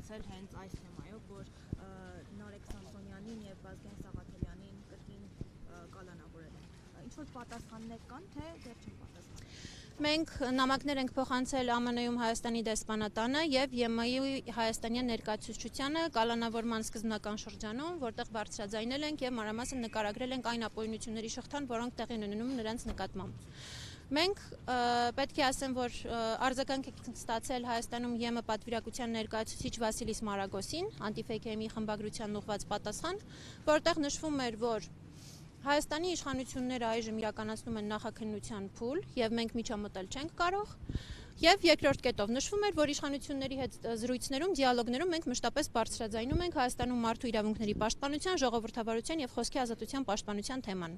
փոխանցել հենց այս թեմայով, որ Նարեկ Սամսոնյանին եւ Վազգեն Սաղաթելյանին կրկին կալանավորել են։ Ինչ-որ պատասխաններ կան, թե դեռ չեն պատասխանել։ Մենք նամակներ ենք փոխանցել ԱՄՆ-ում Հայաստանի դեսպանատանը եւ ԵՄ-ի հայաստանյան ներկայացուցչությանը կալանավորման սկզբնական շրջանում, որտեղ բարձրաձայնել ենք եւ մանրամասն նկարագրել ենք այն ապօրինությունների շղթան, որոնք տեղի են ունենում նրանց նկատմամբ։ Մենք պետք է ասեմ, որ արձագանք ենք ստացել Հայաստանում ԵՄ պատվիրակության ներկայացուցիչ Վասիլիս Մարագոսին, Anti-Fake-ի խմբագրության ուղղված պատասխան, որտեղ նշվում էր, որ Հայաստանի իշխանությունները այժմ իրականացնում են նախաքննության փուլ եւ մենք միջամտել չենք կարող եւ երկրորդ կետով նշվում էր, որ իշխանությունների հետ զրույցներում, դիալոգներում մենք մշտապես բարձրաձայնում ենք Հայաստանում մարդու իրավունքների պաշտպանության, ժողովրդավարության եւ խոսքի ազատության պաշտպանության թեման։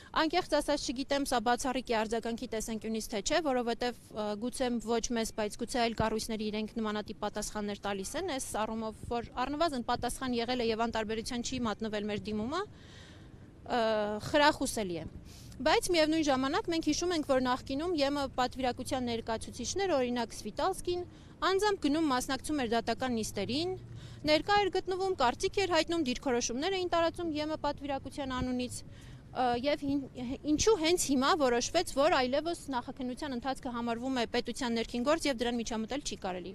Անկեղծ ասած չգիտեմ, սա բացառիկ է արձագանքի տեսանկյունից թե չէ, որովհետև գուցե ոչ մեզ, բայց գուցե այլ կառույցների իրենք նմանատիպ պատասխաններ տալիս են, այս առումով, որ առնվազն պատասխան եղել է եւ անտարբերության չի մատնվել մեր դիմումը, խրախուսելի է։ Բայց միևնույն ժամանակ մենք հիշում ենք, որ նախկինում ԵՄ պատվիրակության ներկայացուցիչներ, օրինակ Սվիտալսկին, անձամբ գնում մասնակցում էր դատական նիստերին, ներկա էր գտնվում, կարծիք էր հայտնում, դիրքորոշումներ էին տարածում ԵՄ պատվիրակության անունից եւ ինչու հենց հիմա որոշվեց, որ այլևս նախաքննության ընթացքը համարվում է պետության ներքին գործ եւ դրան միջամտել չի կարելի։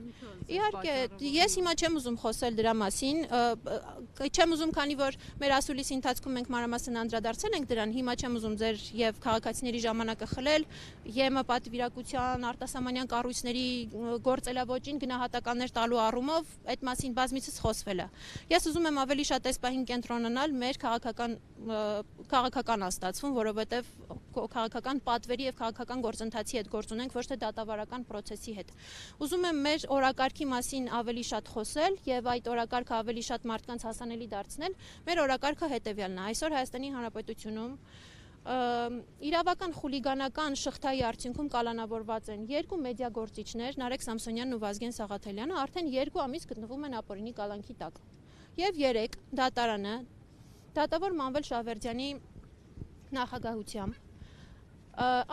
Իհարկե, ես հիմա չեմ ուզում խոսել դրա մասին, չեմ ուզում, քանի որ մեր ասուլիսի ընթացքում մենք մանրամասն անդրադարձել ենք դրան, հիմա չեմ ուզում ձեր եւ քաղաքացիների ժամանակը խլել, ԵՄ պատվիրակության արտասահմանյան կառույցների գործելավոճին գնահատականներ տալու առումով այդ մասին բազմիցս խոսվել է։ Ես ուզում եմ ավելի շատ այս պահին կենտրոնանալ մեր քաղաքական աստացվում, որովհետև քաղաքական պատվերի եւ քաղաքական գործընթացի հետ գործ ունենք, ոչ թե դատավարական process-ի հետ։ Ուզում եմ մեր օրակարգի մասին ավելի շատ խոսել եւ այդ օրակարգը ավելի շատ մարդկանց հասանելի դարձնել։ Մեր օրակարգը հետեւյալն է. այսօր Հայաստանի Հանրապետությունում իրավական խուլիգանական շղթայի արդյունքում կալանավորված են երկու մեդիա գործիչներ, Նարեկ Սամսոնյանն ու Վազգեն Սաղաթելյանը, արդեն 2 ամիս գտնվում են ապօրինի կալանքի տակ։ Եվ 3 դատարանը դատավոր Մանվել Շահվերդյանի նախագահությամբ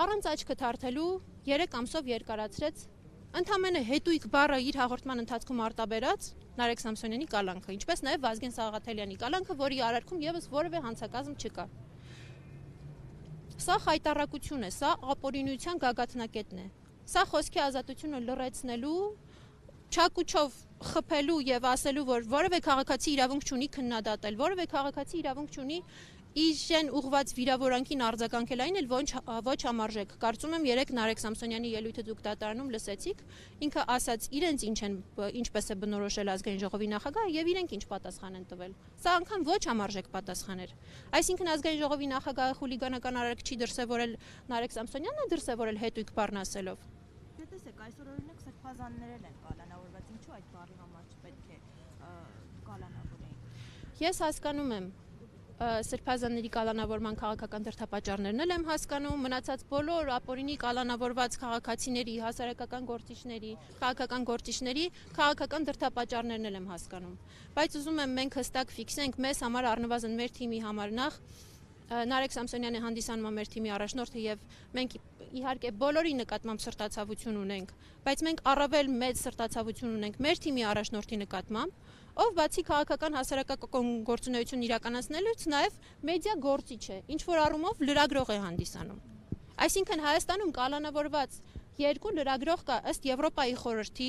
առանց աչքը թարթելու 3 ամսով երկարացրեց ընդամենը հետույք բառը իր հաղորդման ընթացքում արտաբերած Նարեկ Սամսոնյանի կալանքը, ինչպես նաև Վազգեն Սաղաթելյանի կալանքը, որի արարքում եւս որևէ հանցակազմ չկա։ Սա խայտառակություն է, սա ապօրինության գագաթնակետն է։ Սա խոսքի ազատությունը լռեցնելու, չակուչով խփելու եւ ասելու, որ որևէ քաղաքացի իրավունք չունի քննադատել, որևէ քաղաքացի իրավունք չունի իրեն ուղղված վիրավորանքին արձագանքել, այն էլ ոչ համարժեք։ Կարծում եմ 3 Նարեկ Սամսոնյանի ելույթը դուք դատարանում լսեցիք, ինքը ասաց իրենց ինչպես է բնորոշել ազգային ժողովի նախագահը եւ իրենք ինչ պատասխան են տվել։ Սա անգամ ոչ համարժեք պատասխան էր։ Այսինքն ազգային ժողովի նախագահը խուլիգանական արարք չի դրսևորել, Նարեկ Սամսոնյանն է դրսևորել հետույք բառն ասելով։ Տեսեք, այսօր օրինակ սրբազաններել են կալանավորված, ինչու այդ բառի համար չպետք է կալանավորեին։ Ես հասկանում եմ սրբազանների կալանավորման քաղաքական դրդապատճառներն էլ եմ հասկանում, մնացած բոլոր ապօրինի կալանավորված քաղաքացիների, հասարակական գործիչների, քաղաքական գործիչների քաղաքական դրդապատճառներն էլ եմ հասկանում։ Բայց ուզում եմ մենք հստակ ֆիքսենք մեզ համար առնվազն մեր թիմի համար նախ Նարեկ Սամսոնյանը հանդիսանում է մեր թիմի առաջնորդը եւ մենք իհարկե բոլորի նկատմամբ սրտացավություն ունենք, բայց մենք առավել մեծ սրտացավություն ունենք մեր թիմի առաջնորդի նկատմամբ, ով բացի քաղաքական հասարակական գործունեություն իրականացնելուց նաեւ մեդիա գործիչ է, ինչ որ առումով լրագրող է հանդիսանում։ Այսինքն Հայաստանում կալանավորված 2 լրագրող կա ըստ Եվրոպայի խորհրդի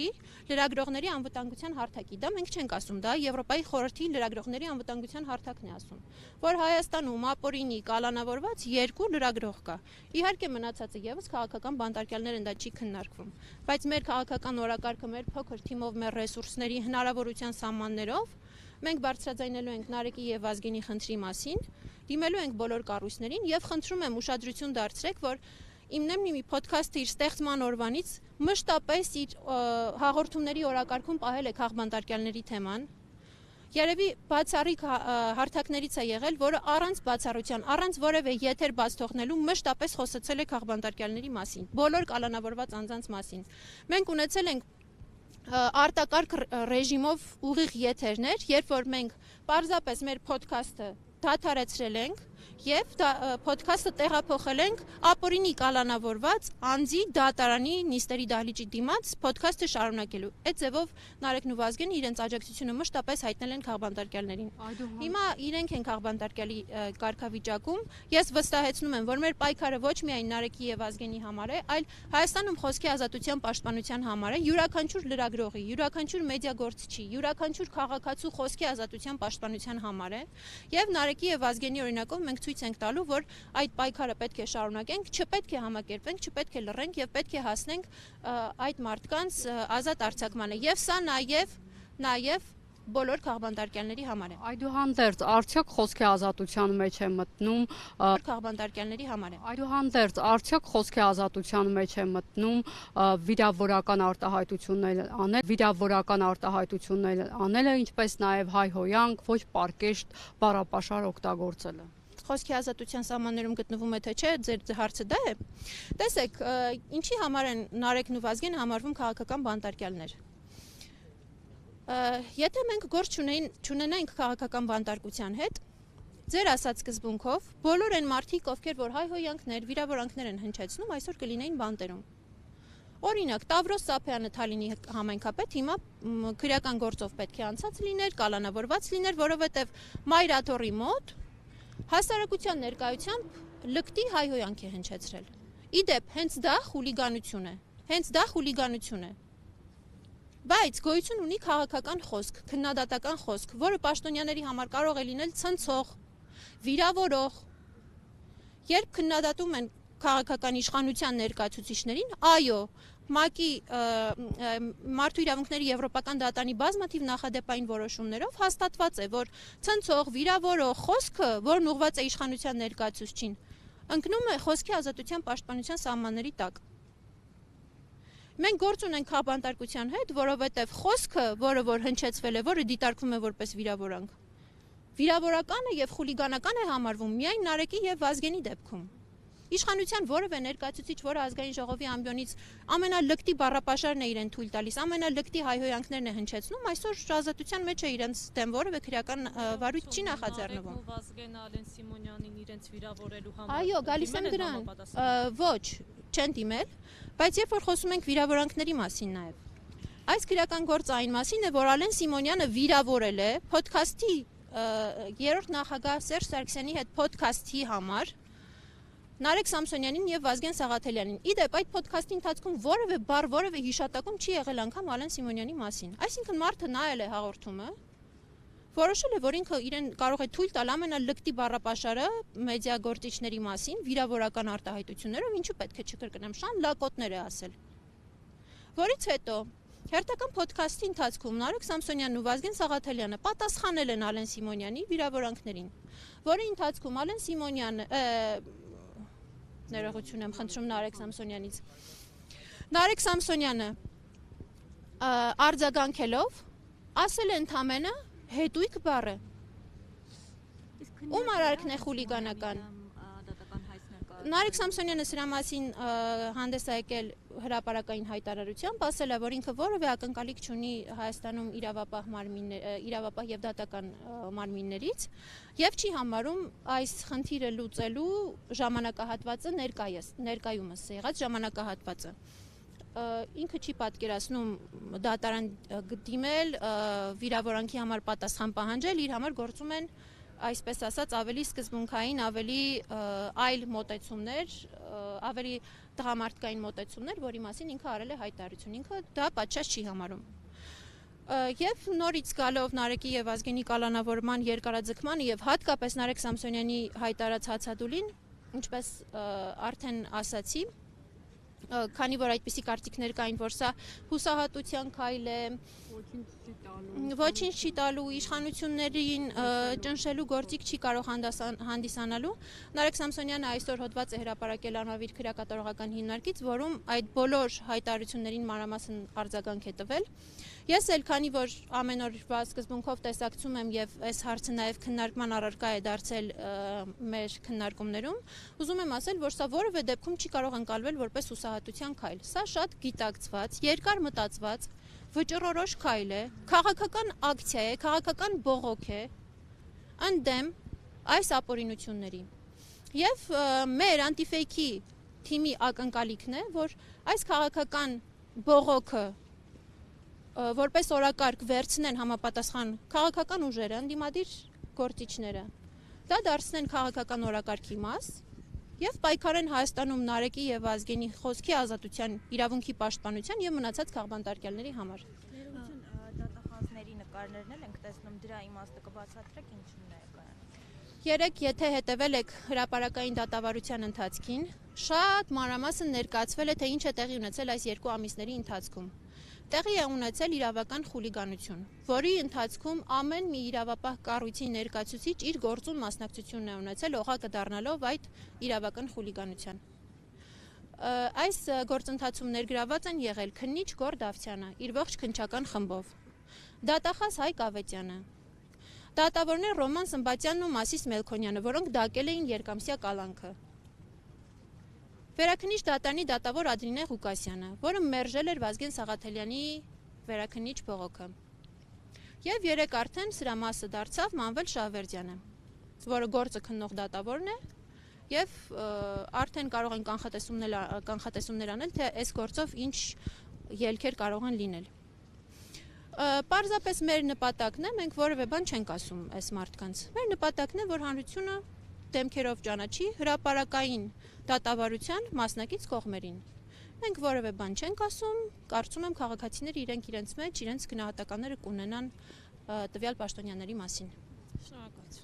լրագրողների անվտանգության հարթակի։ Դա մենք չենք ասում, դա Եվրոպայի խորհրդի լրագրողների անվտանգության հարթակն է ասում, որ Հայաստանում ապօրինի կալանավորված 2 լրագրող կա։ Իհարկե մնացածը եւս քաղաքական բանտարկյալներ են, դա չի քննարկվում, բայց մեր քաղաքական օրակարգը, մեր փոքր թիմով, մեր ռեսուրսների հնարավորության սահմաններով մենք բարձրաձայնելու ենք Նարեկի եւ Վազգենի խնդրի մասին, դիմելու ենք բոլոր կառույցներին եւ խնդրում եմ ուշադրություն դարձրեք, որ Իմնեմնի մի ոդքասթը իր ստեղծման օրվանից մշտապես իր հաղորդումների օրակարգում պահել է քաղբանտարկյալների թեման։ Երևի բացառիկ հարթակներից է եղել, որը առանց բացառության, առանց որևէ եթեր բաց թողնելու մշտապես խոսեցել է քաղբանտարկյալների մասին, բոլոր կալանավորված անձանց մասին։ Մենք ունեցել ենք արտակարգ ռեժիմով ուղիղ եթերներ, երբ որ մենք պարզապես մեր ոդքասթը դադարեցրել ենք, եւ ոդքասթը տեղափոխել ենք ապօրինի կալանավորված անձի դատարանի նիստերի դահլիճի դիմաց ոդքասթը շարունակելու։ Այդ ձևով Նարեկն ու Վազգենը իրենց աջակցությունը մշտապես հայտնել են քաղբանտարկյալներին։ Հիմա իրենք են քաղբանտարկյալի կարգավիճակում։ Ես վստահեցնում եմ, որ մեր պայքարը ոչ միայն Նարեկի եւ Վազգենի համար է, այլ Հայաստանում խոսքի ազատության պաշտպանության համար է, յուրաքանչյուր լրագրողի, յուրաքանչյուր մեդիագործչի, յուրաքանչյուր քաղաքացու խոսքի ազատության պաշտպանության համար է, եւ Նարեկի եւ Վազգենի օրինակով մենք ցույց ենք տալու, որ այդ պայքարը պետք է շարունակենք, չպետք է համակերպենք, չպետք է լռենք եւ պետք է հասնենք այդ մարդկանց ազատ արձակմանը, եւ սա նաեւ բոլոր քաղբանտարկյալների համար է։ Այդուհանդերձ արդյոք խոսքի ազատության մեջ է մտնում քաղբանտարկյալների համար է։ Այդուհանդերձ արդյոք խոսքի ազատության մեջ է մտնում վիրավորական արտահայտություններ անելը, ինչպես նաև հայհոյանք, ոչ պարկեշտ բառապաշար օգտագործելը։ Խոսքի ազատության սահմաններում գտնվում է թե չէ, ձեր հարցը դա է։ Տեսեք, ինչի համար են Նարեկն ու Վազգենը համարվում քաղաքական բանտարկյալներ։ Եթե մենք գործ չունենայինք քաղաքական բանտարկության հետ, ձեր ասած սկզբունքով, բոլոր այն մարդիկ, ովքեր որ հայհոյանքներ, վիրավորանքներ են հնչեցնում, այսօր կլինեին բանտերում։ Օրինակ, Տավրոս Սափյանը Թալինի համայնքապետ հիմա քրեական գործով պետք է անցած լիներ, կալանավորված լիներ, որովհետև Մայրաթորի մոտ հասարակության ներկայությամբ լկտի հայհոյանք է հնչեցրել։ Իդեպ, հենց դա խուլիգանություն է։ Բայց գոյություն ունի քաղաքական խոսք, քննադատական խոսք, որը պաշտոնյաների համար կարող է լինել ցնցող, վիրավորող։ Երբ քննադատում են քաղաքական իշխանության ներկայացուցիչներին, այո, ՄԱԿ-ի մարդու իրավունքների եվրոպական դատարանի բազմաթիվ նախադեպային որոշումներով հաստատված է, որ ցնցող, վիրավորող խոսքը, որն ուղղված է իշխանության ներկայացուցչին, ընկնում է խոսքի ազատության պաշտպանության սահմանների տակ։ Մենք գործ ունենք քաղբանտարկության հետ, որովհետև խոսքը, որը որ հնչեցվել է, որը դիտարկվում է որպես վիրավորանք, վիրավորական է եւ խուլիգանական է համարվում միայն Նարեկի եւ Վազգենի դեպքում։ Իշխանության որևէ ներկայացուցիչ, որը ազգային ժողովի ամբիոնից ամենալկտի բառապաշարն է իրեն թույլ տալիս, ամենալկտի հայհոյանքներն է հնչեցնում, այսօր ազատության մեջ է իրենց դեմ որևէ քրեական վարույթ չի նախաձեռնվում։ Վազգենը Ալեն Սիմոնյանին իրենց վիրավորելու համար։ Այո, գալիս եմ դրան։ Ոչ, չեն դիմել, բայց երբ որ խոսում ենք վիրավորանքների մասին նաև։ Այս քրեական գործը այն մասին է, որ Ալեն Սիմոնյանը վիրավորել է ոդքասթի երրորդ նախագահ Սերժ Սարգսյանի հետ ոդքասթի համար Նարեկ Սամսոնյանին եւ Վազգեն Սաղաթելյանին։ Իդեպ այդ ոդքասթի ընթացքում որևէ բառ, որևէ հիշատակում չի եղել անգամ Ալեն Սիմոնյանի մասին։ Այսինքն մարդը նայել է հաղորդումը, որոշել է, որ ինքը իրեն կարող է թույլ տալ ամենալկտի բառապաշարը մեդիագործիչների մասին, վիրավորական արտահայտություններով, ինչու պետք է չկրկնեմ, շան լակոտներ է ասել։ Որից հետո հերթական ոդքասթի ընթացքում Նարեկ Սամսոնյանն ու Վազգեն Սաղաթելյանը պատասխանել են Ալեն Սիմոնյանի վիրավորանքներին, որի ընթացքում Ալեն Սիմոնյանը ներողություն եմ խնդրում Նարեկ Սամսոնյանից։ Նարեկ Սամսոնյանը արձագանքելով ասել է ընդամենը հետույք բառը։ Ում արարքն է խուլիգանական։ Նարեկ Սամսոնյանը սրա մասին հանդես է եկել հրապարակային հայտարարությամբ, ասել է, որ ինքը որևէ ակնկալիք չունի Հայաստանում իրավապահ եւ դատական մարմիններից եւ չի համարում այս խնդիրը լուծելու ժամանակահատվածը ներկայումս եղած ժամանակահատվածը։ Ինքը չի պատկերացնում դատարան դիմել, վիրավորանքի համար պատասխան պահանջել, իր համար գործում են այսպես ասած ավելի սկզբունքային, ավելի այլ մոտեցումներ, ավելի տղամարդկային մոտեցումներ, որի մասին ինքը արել է հայտարարություն, ինքը դա պատշաճ չի համարում։ Եվ նորից գալով Նարեկի եւ Վազգենի կալանավորման երկարաձգմանը եւ հատկապես Նարեկ Սամսոնյանի հայտարարած հացադուլին, ինչպես արդեն ասացի, քանի որ այդպիսի կարծիքներ կային, որ սա հուսահատության քայլ է, ոչինչ չի տալու, իշխանություններին ճնշելու գործիք չի կարող հանդիսանալու, Նարեկ Սամսոնյանը այսօր հոդված է հրապարակել անհավիր քրեակատարողական հիմնարկից, որում այդ բոլոր հայտարարություններին մանրամասն արձագանք է տվել։ Ես էլ քանի որ ամեն օրվա սկզբունքով տեսակցում եմ եւ այս հարցը նաեւ քննարկման առարկա է դարձել մեր քննարկումներում, ուզում եմ ասել, որ սա որևէ դեպքում չի կարող ընկալվել որպես հուսահատության քայլ։ Սա շատ գիտակցված, երկար մտածված, վճռորոշ քայլ է, քաղաքական ակցիա է, քաղաքական բողոք է, ընդդեմ այս ապօրինությունների։ Եվ մեր անտիֆեյքի թիմի ակնկալիքն է, որ այս քաղաքական բողոքը որպես օրակարգ վերցնեն համապատասխան քաղաքական ուժերը, ընդդիմադիր գործիչները, դա դարձնեն քաղաքական օրակարգի մաս եւ պայքարեն Հայաստանում Նարեկի եւ Ազգենի խոսքի ազատության, իրավունքի պաշտպանության եւ մնացած քաղբանտարկյալների համար։ Ներողություն, դատախազների նկարներն էլ ենք տեսնում, դրա իմաստը կբացատրեք ինչու ներկայանում։ Երեք, եթե հետևել եք հրապարակային դատավարության ընթացքին, շատ մանրամասն ներկայացվել է, թե ինչ է տեղի ունեցել այս 2 ամիսների ընթացքում։ Տեղի է ունեցել իրավական խուլիգանություն, որի ընթացքում ամեն մի իրավապահ կառույցի ներկայացուցիչ իր գործուն մասնակցությունն է ունեցել, օղակը դառնալով այդ իրավական խուլիգանության։ Այս գործընթացում ներգրաված են եղել քննիչ Գոռ Դավթյանը իր ողջ քննչական խմբով, դատախազ Հայկ Ավետյանը, դատավորներ Ռոման Սմբատյանն ու Մասիս Մելքոնյանը, որոնք դակել էին երկամսյա կալանքը, վերաքննիչ դատարանի դատավոր Ադրինե Ղուկասյանը, որը մերժել էր Վազգեն Սաղաթելյանի վերաքննիչ բողոքը։ Եվ երեք արդեն սրա մասը դարձավ Մանվել Շահվերդյանը, որը գործը քննող դատավորն է, եւ արդեն կարող են կանխատեսումներ անել, թե այս գործով ինչ ելքեր կարող են լինել։ Պարզապես մեր նպատակն է, մենք որևէ բան չենք ասում այս մարդկանց։ Մեր նպատակն է, որ հանրությունը դեմքերով ճանաչի հրապարակային դատավարության մասնակից կողմերին։ Մենք որևէ բան չենք ասում, կարծում եմ քաղաքացիները իրենց մեջ իրենց գնահատականները կունենան տվյալ պաշտոնյաների մասին։ Շնորհակալություն։